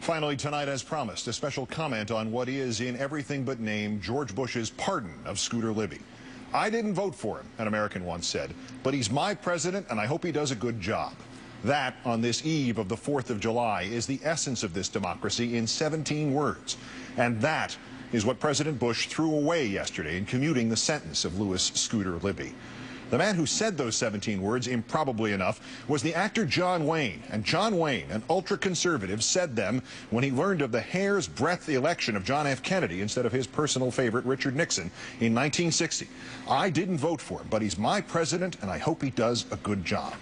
Finally tonight, as promised, a special comment on what is in everything but name George Bush's pardon of Scooter Libby. I didn't vote for him, an American once said, but he's my president and I hope he does a good job. That, on this eve of the 4th of July, is the essence of this democracy in 17 words. And that is what President Bush threw away yesterday in commuting the sentence of Louis Scooter Libby. The man who said those 17 words, improbably enough, was the actor John Wayne. And John Wayne, an ultra-conservative, said them when he learned of the hair's breadth election of John F. Kennedy instead of his personal favorite, Richard Nixon, in 1960. I didn't vote for him, but he's my president, and I hope he does a good job.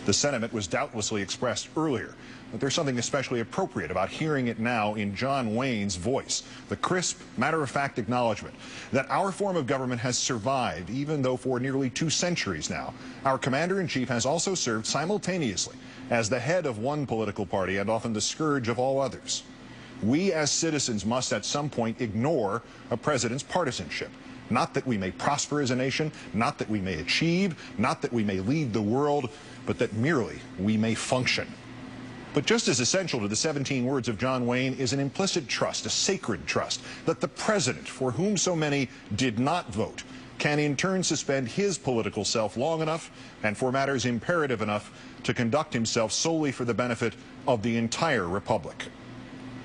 The sentiment was doubtlessly expressed earlier, but there's something especially appropriate about hearing it now in John Wayne's voice, the crisp, matter-of-fact acknowledgement that our form of government has survived, even though for nearly 2 centuries now, our commander-in-chief has also served simultaneously as the head of one political party and often the scourge of all others. We as citizens must at some point ignore a president's partisanship. Not that we may prosper as a nation, not that we may achieve, not that we may lead the world, but that merely we may function. But just as essential to the 17 words of John Wayne is an implicit trust, a sacred trust, that the president, for whom so many did not vote, can in turn suspend his political self long enough and for matters imperative enough to conduct himself solely for the benefit of the entire republic.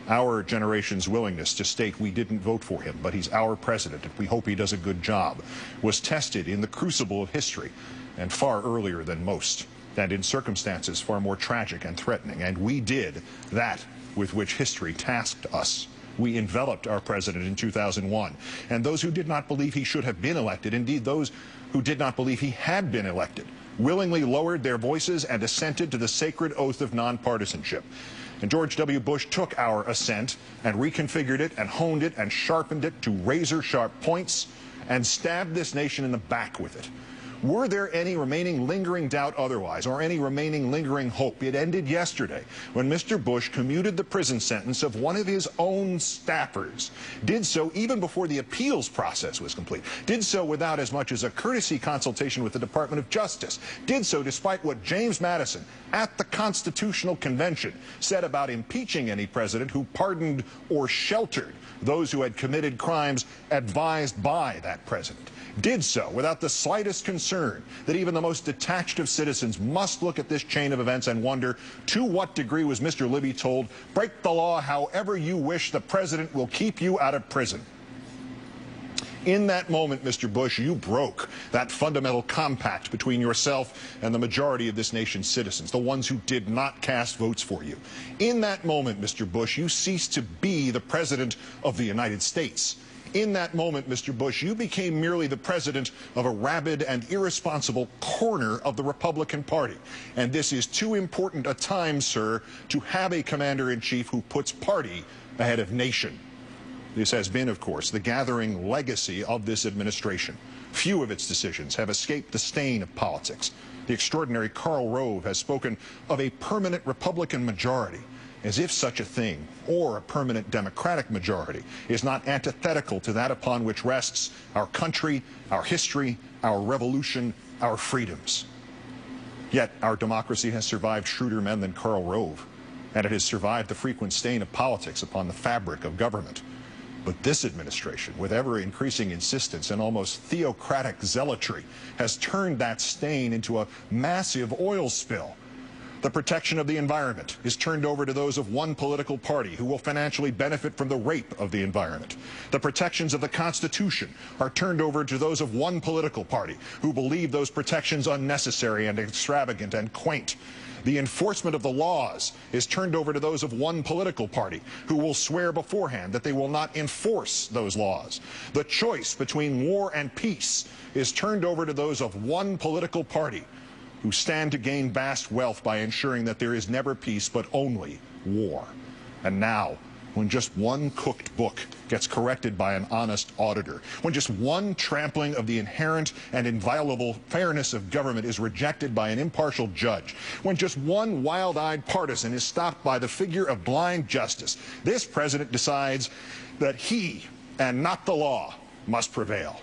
Our generation's willingness to state we didn't vote for him, but he's our president and we hope he does a good job, was tested in the crucible of history and far earlier than most, and in circumstances far more tragic and threatening. And we did that with which history tasked us. We enveloped our president in 2001. And those who did not believe he should have been elected, indeed those who did not believe he had been elected, willingly lowered their voices and assented to the sacred oath of nonpartisanship. And George W. Bush took our assent and reconfigured it and honed it and sharpened it to razor-sharp points and stabbed this nation in the back with it. Were there any remaining lingering doubt otherwise, or any remaining lingering hope? It ended yesterday when Mr. Bush commuted the prison sentence of one of his own staffers, did so even before the appeals process was complete, did so without as much as a courtesy consultation with the Department of Justice, did so despite what James Madison at the Constitutional Convention said about impeaching any president who pardoned or sheltered those who had committed crimes advised by that president. Did so without the slightest concern that even the most detached of citizens must look at this chain of events and wonder, to what degree was Mr. Libby told, break the law however you wish, the president will keep you out of prison. In that moment, Mr. Bush, you broke that fundamental compact between yourself and the majority of this nation's citizens, the ones who did not cast votes for you. In that moment, Mr. Bush, you ceased to be the president of the United States. In that moment, Mr. Bush, you became merely the president of a rabid and irresponsible corner of the Republican Party. And this is too important a time, sir, to have a commander-in-chief who puts party ahead of nation. This has been, of course, the gathering legacy of this administration. Few of its decisions have escaped the stain of politics. The extraordinary Karl Rove has spoken of a permanent Republican majority, as if such a thing, or a permanent Democratic majority, is not antithetical to that upon which rests our country, our history, our revolution, our freedoms. Yet our democracy has survived shrewder men than Karl Rove, and it has survived the frequent stain of politics upon the fabric of government. But this administration, with ever-increasing insistence and almost theocratic zealotry, has turned that stain into a massive oil spill. The protection of the environment is turned over to those of one political party who will financially benefit from the rape of the environment. The protections of the Constitution are turned over to those of one political party who believe those protections unnecessary and extravagant and quaint. The enforcement of the laws is turned over to those of one political party who will swear beforehand that they will not enforce those laws. The choice between war and peace is turned over to those of one political party who stand to gain vast wealth by ensuring that there is never peace but only war. And now, when just one cooked book gets corrected by an honest auditor, when just one trampling of the inherent and inviolable fairness of government is rejected by an impartial judge, when just one wild-eyed partisan is stopped by the figure of blind justice, this president decides that he, and not the law, must prevail.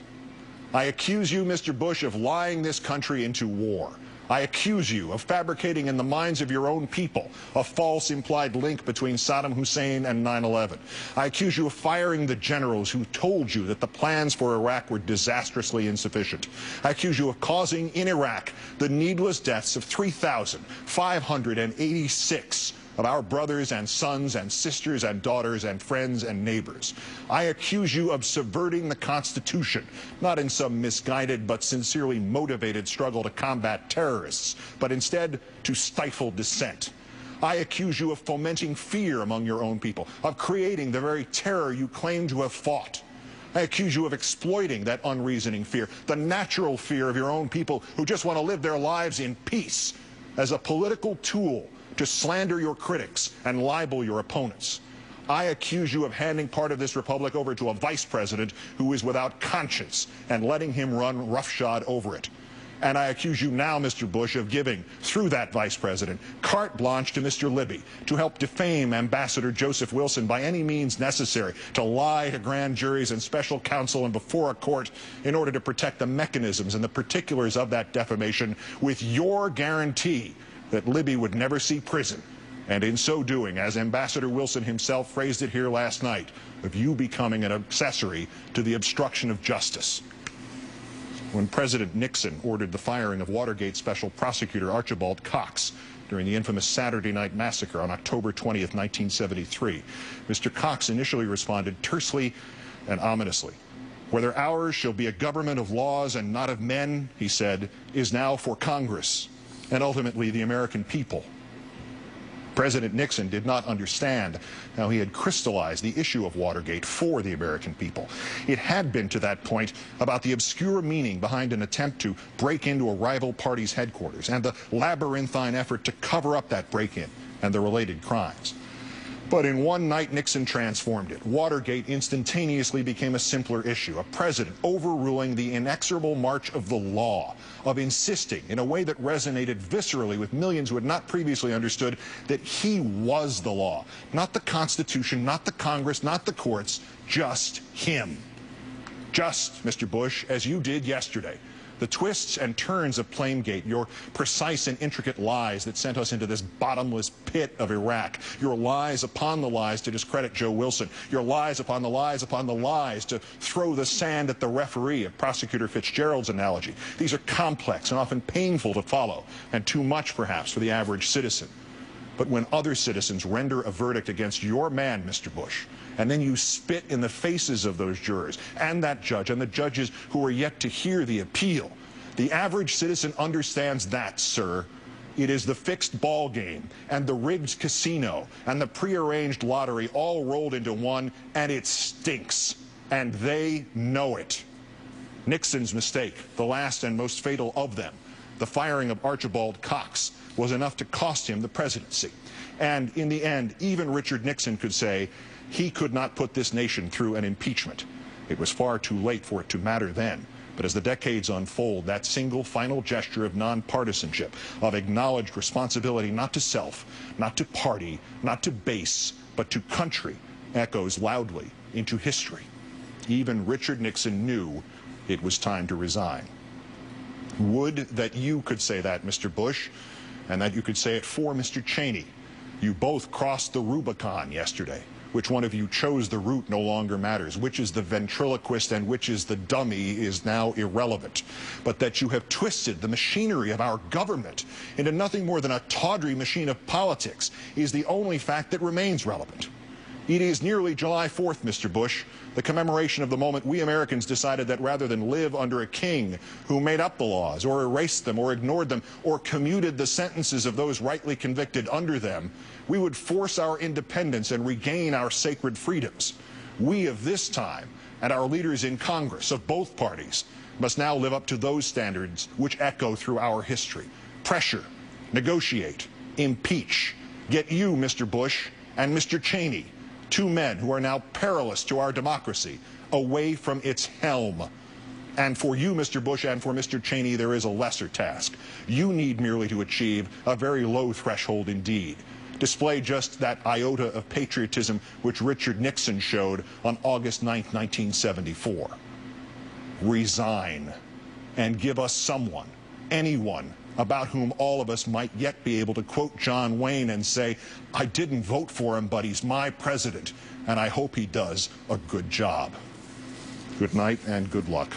I accuse you, Mr. Bush, of lying this country into war. I accuse you of fabricating in the minds of your own people a false implied link between Saddam Hussein and 9/11. I accuse you of firing the generals who told you that the plans for Iraq were disastrously insufficient. I accuse you of causing in Iraq the needless deaths of 3,586 of our brothers and sons and sisters and daughters and friends and neighbors. I accuse you of subverting the Constitution, not in some misguided but sincerely motivated struggle to combat terrorists, but instead to stifle dissent. I accuse you of fomenting fear among your own people, of creating the very terror you claim to have fought. I accuse you of exploiting that unreasoning fear, the natural fear of your own people who just want to live their lives in peace, as a political tool to slander your critics and libel your opponents. I accuse you of handing part of this republic over to a vice president who is without conscience and letting him run roughshod over it. And I accuse you now, Mr. Bush, of giving, through that vice president, carte blanche to Mr. Libby to help defame Ambassador Joseph Wilson by any means necessary, to lie to grand juries and special counsel and before a court in order to protect the mechanisms and the particulars of that defamation with your guarantee that Libby would never see prison, and in so doing, as Ambassador Wilson himself phrased it here last night, of you becoming an accessory to the obstruction of justice. When President Nixon ordered the firing of Watergate Special Prosecutor Archibald Cox during the infamous Saturday Night Massacre on October 20th, 1973, Mr. Cox initially responded tersely and ominously. "Whether ours shall be a government of laws and not of men," he said, "is now for Congress and ultimately the American people." President Nixon did not understand how he had crystallized the issue of Watergate for the American people. It had been to that point about the obscure meaning behind an attempt to break into a rival party's headquarters and the labyrinthine effort to cover up that break-in and the related crimes. But in one night, Nixon transformed it. Watergate instantaneously became a simpler issue, a president overruling the inexorable march of the law, of insisting in a way that resonated viscerally with millions who had not previously understood that he was the law. Not the Constitution, not the Congress, not the courts, just him. Just, Mr. Bush, as you did yesterday. The twists and turns of Plamegate, your precise and intricate lies that sent us into this bottomless pit of Iraq, your lies upon the lies to discredit Joe Wilson, your lies upon the lies upon the lies to throw the sand at the referee, of Prosecutor Fitzgerald's analogy. These are complex and often painful to follow, and too much, perhaps, for the average citizen. But when other citizens render a verdict against your man, Mr. Bush, and then you spit in the faces of those jurors and that judge and the judges who are yet to hear the appeal, the average citizen understands that, sir. It is the fixed ball game and the rigged casino and the prearranged lottery all rolled into one, and it stinks. And they know it. Nixon's mistake, the last and most fatal of them, the firing of Archibald Cox, was enough to cost him the presidency. And in the end, even Richard Nixon could say he could not put this nation through an impeachment. It was far too late for it to matter then. But as the decades unfold, that single final gesture of nonpartisanship, of acknowledged responsibility not to self, not to party, not to base, but to country, echoes loudly into history. Even Richard Nixon knew it was time to resign. Would that you could say that, Mr. Bush, and that you could say it for Mr. Cheney. You both crossed the Rubicon yesterday. Which one of you chose the route no longer matters. Which is the ventriloquist and which is the dummy is now irrelevant. But that you have twisted the machinery of our government into nothing more than a tawdry machine of politics is the only fact that remains relevant. It is nearly July 4th, Mr. Bush, the commemoration of the moment we Americans decided that rather than live under a king who made up the laws or erased them or ignored them or commuted the sentences of those rightly convicted under them, we would force our independence and regain our sacred freedoms. We of this time and our leaders in Congress of both parties must now live up to those standards which echo through our history. Pressure, negotiate, impeach. Get you, Mr. Bush, and Mr. Cheney, two men who are now perilous to our democracy, away from its helm. And for you, Mr. Bush, and for Mr. Cheney, there is a lesser task. You need merely to achieve a very low threshold indeed. Display just that iota of patriotism which Richard Nixon showed on August 9th, 1974. Resign and give us someone, anyone, about whom all of us might yet be able to quote John Wayne and say, I didn't vote for him, but he's my president, and I hope he does a good job. Good night and good luck.